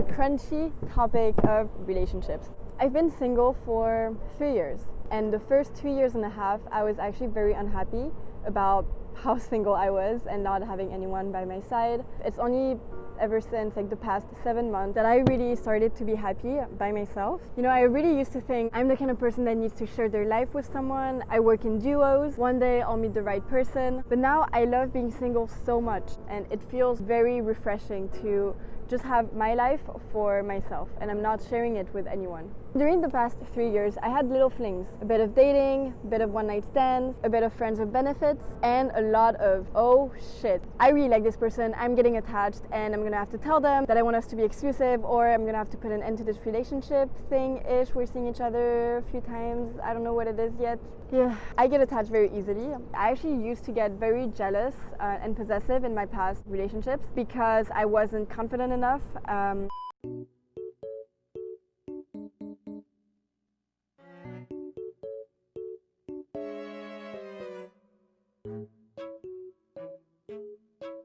the crunchy topic of relationships. I've been single for 3 years, and the first 2 years and a half I was actually very unhappy about how single I was and not having anyone by my side. It's only ever since like the past 7 months that I really started to be happy by myself. You know, I really used to think I'm the kind of person that needs to share their life with someone. I work in duos. One day I'll meet the right person. But now I love being single so much, and it feels very refreshing to just have my life for myself, and I'm not sharing it with anyone. During the past 3 years, I had little flings, a bit of dating, a bit of one-night stands, a bit of friends with benefits, and a lot of, oh shit, I really like this person, I'm getting attached, and I'm gonna have to tell them that I want us to be exclusive, or I'm gonna have to put an end to this relationship thing-ish. We're seeing each other a few times, I don't know what it is yet. Yeah, I get attached very easily. I actually used to get very jealous and possessive in my past relationships because I wasn't confident enough.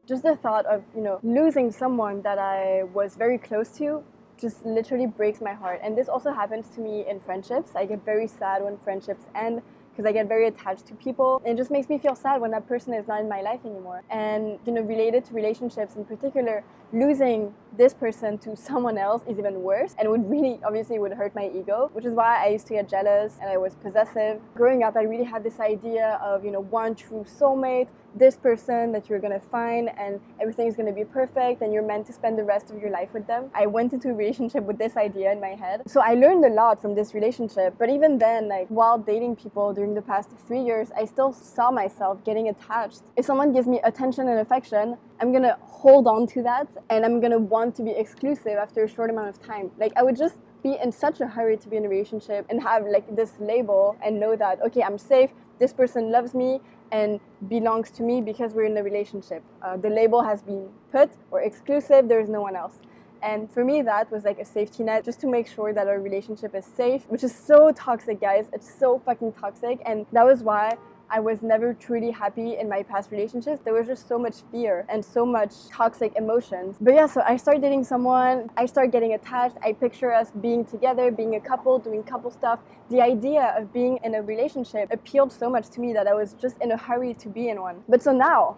Just the thought of, losing someone that I was very close to just literally breaks my heart. And this also happens to me in friendships. I get very sad when friendships end because I get very attached to people. It just makes me feel sad when that person is not in my life anymore. And, related to relationships in particular, losing this person to someone else is even worse, and would hurt my ego, which is why I used to get jealous and I was possessive. Growing up, I really had this idea of, one true soulmate, this person that you're gonna find and everything is gonna be perfect and you're meant to spend the rest of your life with them. I went into a relationship with this idea in my head. So I learned a lot from this relationship, but even then, while dating people during the past 3 years, I still saw myself getting attached. If someone gives me attention and affection, I'm gonna hold on to that and I'm gonna want to be exclusive after a short amount of time. I would just be in such a hurry to be in a relationship and have this label and know that, okay, I'm safe, this person loves me and belongs to me because we're in a relationship. The label has been put, or exclusive, there is no one else. And for me, that was a safety net just to make sure that our relationship is safe, which is so toxic, guys. It's so fucking toxic. And that was why I was never truly happy in my past relationships. There was just so much fear and so much toxic emotions. But yeah, so I started dating someone, I started getting attached. I picture us being together, being a couple, doing couple stuff. The idea of being in a relationship appealed so much to me that I was just in a hurry to be in one. But so now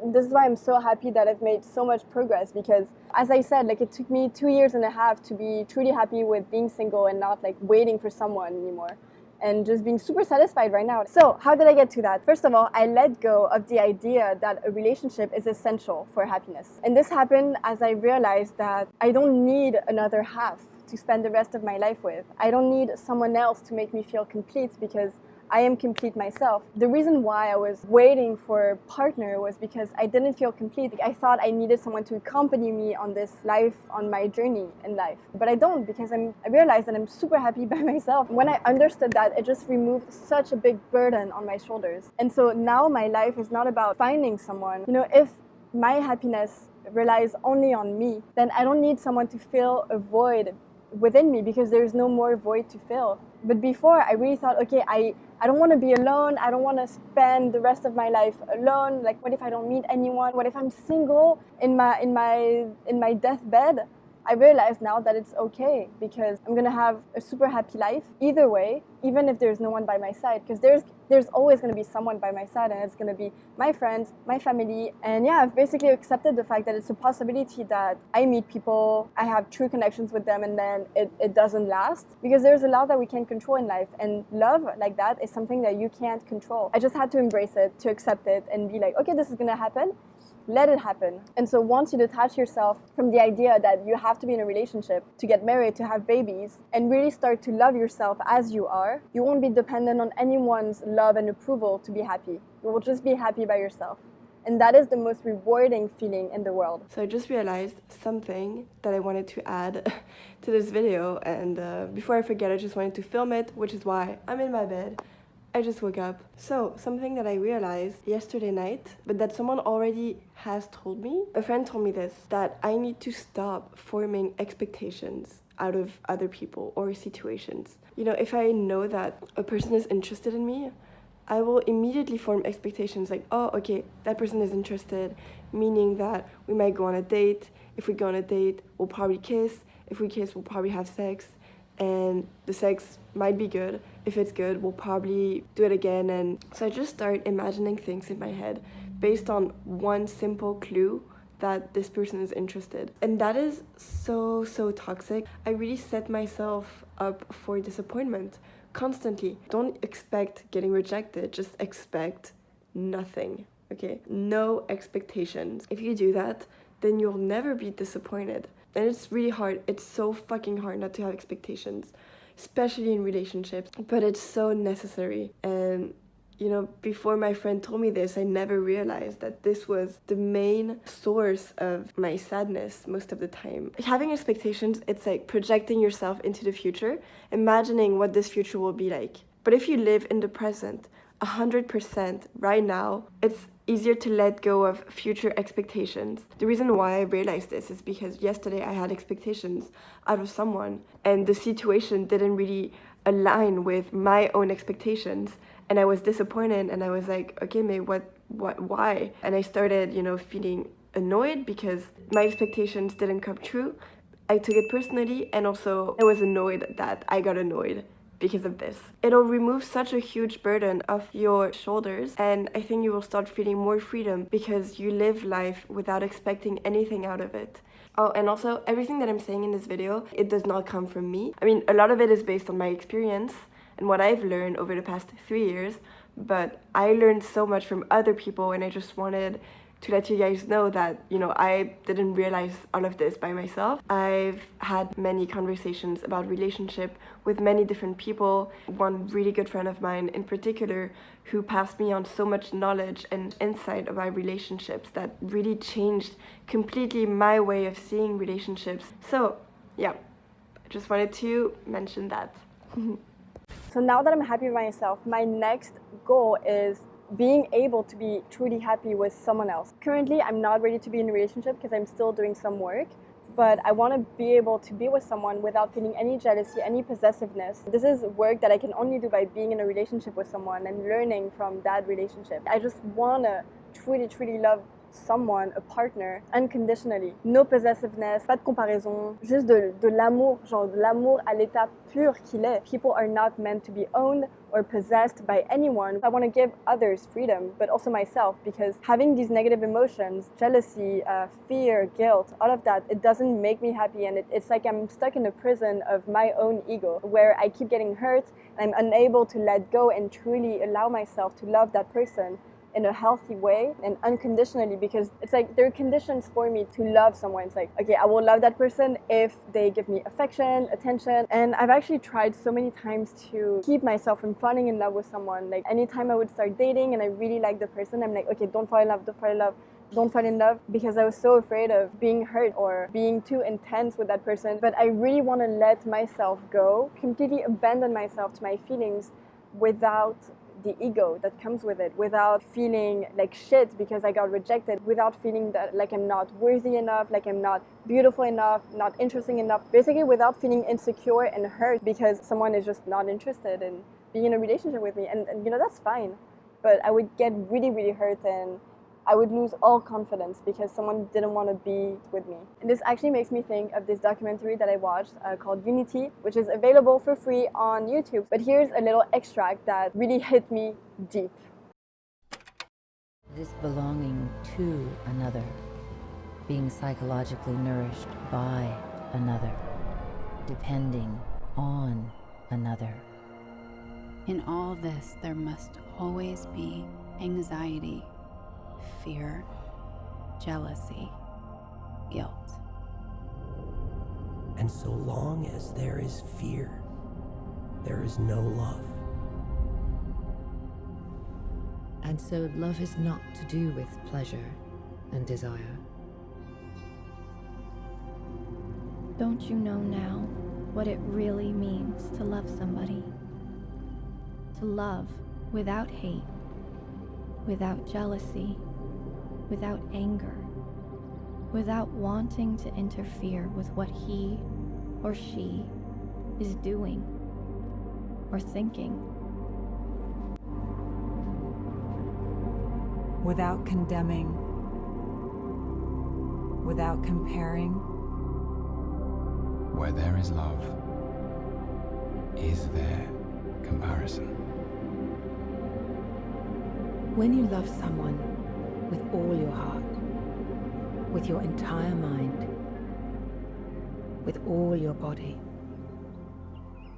this is why I'm so happy that I've made so much progress, because as I said, it took me 2 years and a half to be truly happy with being single and not waiting for someone anymore, and just being super satisfied right now. So how did I get to that? First of all, I let go of the idea that a relationship is essential for happiness. And this happened as I realized that I don't need another half to spend the rest of my life with. I don't need someone else to make me feel complete because I am complete myself. The reason why I was waiting for a partner was because I didn't feel complete. I thought I needed someone to accompany me on this life, on my journey in life. But I don't, because I realized that I'm super happy by myself. When I understood that, it just removed such a big burden on my shoulders. And so now my life is not about finding someone. If my happiness relies only on me, then I don't need someone to fill a void within me, because there's no more void to fill. But before, I really thought, okay, I don't want to be alone. I don't want to spend the rest of my life alone. What if I don't meet anyone? What if I'm single in my deathbed? I realize now that it's okay, because I'm gonna have a super happy life either way, even if there's no one by my side, because there's always gonna be someone by my side, and it's gonna be my friends, my family. And yeah, I've basically accepted the fact that it's a possibility that I meet people, I have true connections with them, and then it doesn't last, because there's a lot that we can't control in life, and love like that is something that you can't control. I just had to embrace it, to accept it, and be like, okay, this is gonna happen. Let it happen. And so once you detach yourself from the idea that you have to be in a relationship, to get married, to have babies, and really start to love yourself as you are, you won't be dependent on anyone's love and approval to be happy. You will just be happy by yourself. And that is the most rewarding feeling in the world. So I just realized something that I wanted to add to this video, and before I forget, I just wanted to film it, which is why I'm in my bed. I just woke up. So, something that I realized yesterday night, but that someone already has told me. A friend told me this, that I need to stop forming expectations out of other people or situations. If I know that a person is interested in me, I will immediately form expectations like, oh, okay, that person is interested, meaning that we might go on a date. If we go on a date, we'll probably kiss. If we kiss, we'll probably have sex. And the sex might be good. If it's good, we'll probably do it again. And so I just start imagining things in my head based on one simple clue that this person is interested. And that is so toxic. I really set myself up for disappointment constantly. Don't expect getting rejected, just expect nothing, okay? No expectations. If you do that, then you'll never be disappointed. And it's really hard. It's so fucking hard not to have expectations, especially in relationships, but it's so necessary. And you know, before my friend told me this, I never realized that this was the main source of my sadness most of the time. Having expectations, it's like projecting yourself into the future, imagining what this future will be like. But if you live in the present, 100% right now, it's easier to let go of future expectations. The reason why I realized this is because yesterday I had expectations out of someone and the situation didn't really align with my own expectations. And I was disappointed and I was like, okay, May, why? And I started, you know, feeling annoyed because my expectations didn't come true. I took it personally and also I was annoyed that I got annoyed because of this. It'll remove such a huge burden off your shoulders and I think you will start feeling more freedom because you live life without expecting anything out of it. Oh, and also everything that I'm saying in this video, it does not come from me. I mean, a lot of it is based on my experience and what I've learned over the past 3 years, but I learned so much from other people and I just wanted to let you guys know that, you know, I didn't realize all of this by myself. I've had many conversations about relationship with many different people. One really good friend of mine in particular who passed me on so much knowledge and insight about relationships that really changed completely my way of seeing relationships. So, yeah, I just wanted to mention that. So now that I'm happy with myself, my next goal is being able to be truly happy with someone else. Currently, I'm not ready to be in a relationship because I'm still doing some work, but I want to be able to be with someone without feeling any jealousy, any possessiveness. This is work that I can only do by being in a relationship with someone and learning from that relationship. I just want to truly love someone, a partner, unconditionally. No possessiveness, pas de comparaison, juste de l'amour, genre de l'amour à l'état pur qu'il est. People are not meant to be owned or possessed by anyone. I want to give others freedom, but also myself, because having these negative emotions, jealousy, fear, guilt, all of that, it doesn't make me happy, and it's like I'm stuck in a prison of my own ego, where I keep getting hurt, and I'm unable to let go and truly allow myself to love that person in a healthy way and unconditionally, because it's like there are conditions for me to love someone. It's like, okay, I will love that person if they give me affection, attention. And I've actually tried so many times to keep myself from falling in love with someone. Like anytime I would start dating and I really like the person, I'm like, okay, don't fall in love, because I was so afraid of being hurt or being too intense with that person. But I really want to let myself go, completely abandon myself to my feelings without the ego that comes with it, without feeling like shit because I got rejected, without feeling that like I'm not worthy enough, like I'm not beautiful enough, not interesting enough, basically without feeling insecure and hurt because someone is just not interested in being in a relationship with me. And you know, that's fine, but I would get really hurt and I would lose all confidence because someone didn't want to be with me. And this actually makes me think of this documentary that I watched called Unity, which is available for free on YouTube. But here's a little extract that really hit me deep. This belonging to another, being psychologically nourished by another, depending on another. In all this, there must always be anxiety, fear, jealousy, guilt. And so long as there is fear, there is no love. And so love is not to do with pleasure and desire. Don't you know now what it really means to love somebody? To love without hate, without jealousy, without anger, without wanting to interfere with what he or she is doing or thinking. without condemning, without comparing. Where there is love, is there comparison? When you love someone with all your heart, with your entire mind, with all your body,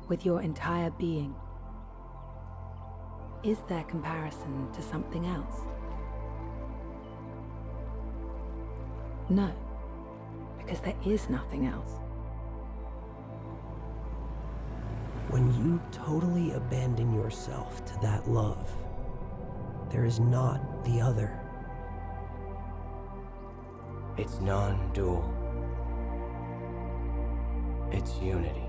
with your entire being, is there comparison to something else? No, because there is nothing else. When you totally abandon yourself to that love, there is not the other. It's non-dual. It's unity.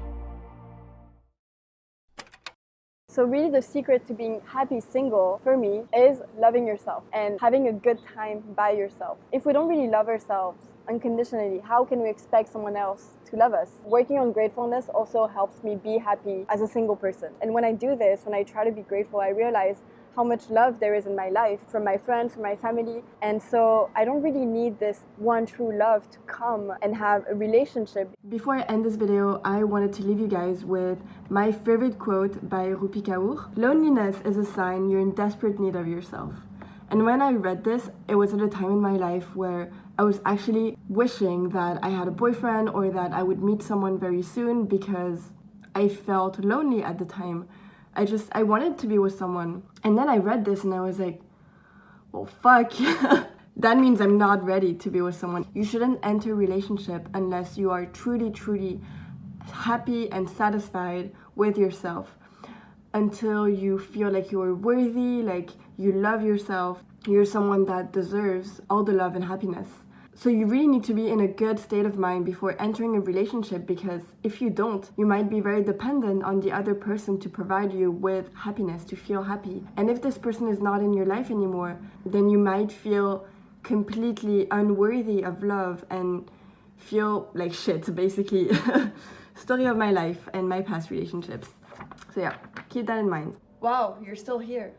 So really the secret to being happy single for me is loving yourself and having a good time by yourself. If we don't really love ourselves unconditionally, how can we expect someone else to love us? Working on gratefulness also helps me be happy as a single person. And when I do this, when I try to be grateful, I realize how much love there is in my life from my friends, from my family. And so I don't really need this one true love to come and have a relationship. Before I end this video, I wanted to leave you guys with my favorite quote by Romy. Loneliness is a sign you're in desperate need of yourself. And when I read this, it was at a time in my life where I was actually wishing that I had a boyfriend or that I would meet someone very soon because I felt lonely at the time. I wanted to be with someone. And then I read this and I was like, well, fuck. That means I'm not ready to be with someone. You shouldn't enter a relationship unless you are truly, truly happy and satisfied with yourself. Until you feel like you are worthy, like you love yourself, you're someone that deserves all the love and happiness. So you really need to be in a good state of mind before entering a relationship, because if you don't, you might be very dependent on the other person to provide you with happiness, to feel happy. And if this person is not in your life anymore, then you might feel completely unworthy of love and feel like shit, basically. Story of my life and my past relationships. So yeah, keep that in mind. Wow, you're still here.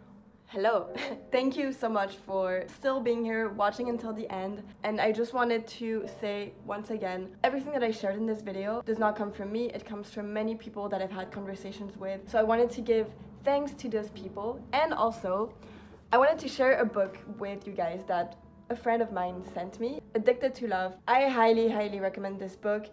Hello. Thank you so much for still being here, watching until the end. And I just wanted to say once again, everything that I shared in this video does not come from me. It comes from many people that I've had conversations with. So I wanted to give thanks to those people. And also, I wanted to share a book with you guys that a friend of mine sent me, Addicted to Love. I highly, highly recommend this book.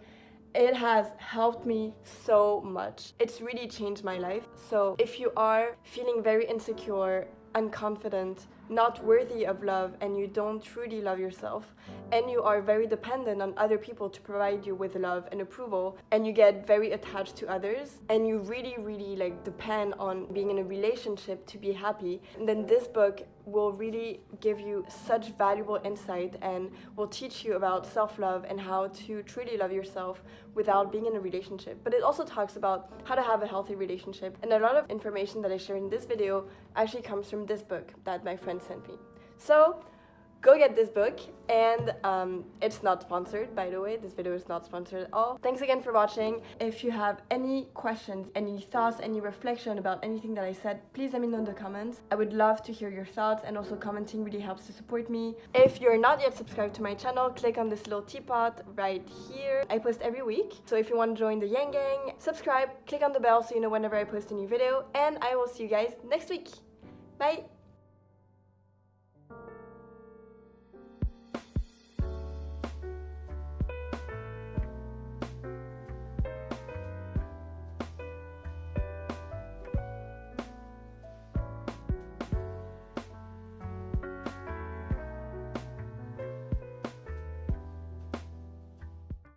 It has helped me so much. It's really changed my life. So if you are feeling very insecure, unconfident, not worthy of love, and you don't truly love yourself, and you are very dependent on other people to provide you with love and approval, and you get very attached to others, and you really, really depend on being in a relationship to be happy, then this book will really give you such valuable insight and will teach you about self-love and how to truly love yourself without being in a relationship. But it also talks about how to have a healthy relationship, and a lot of information that I share in this video actually comes from this book that my friend sent me. So go get this book, and it's not sponsored, by the way. This video is not sponsored at all. Thanks again for watching. If you have any questions, any thoughts, any reflection about anything that I said, please let me know in the comments. I would love to hear your thoughts, and also commenting really helps to support me. If you're not yet subscribed to my channel, click on this little teapot right here. I post every week, so if you want to join the Yang Gang, subscribe, click on the bell so you know whenever I post a new video, and I will see you guys next week. Bye!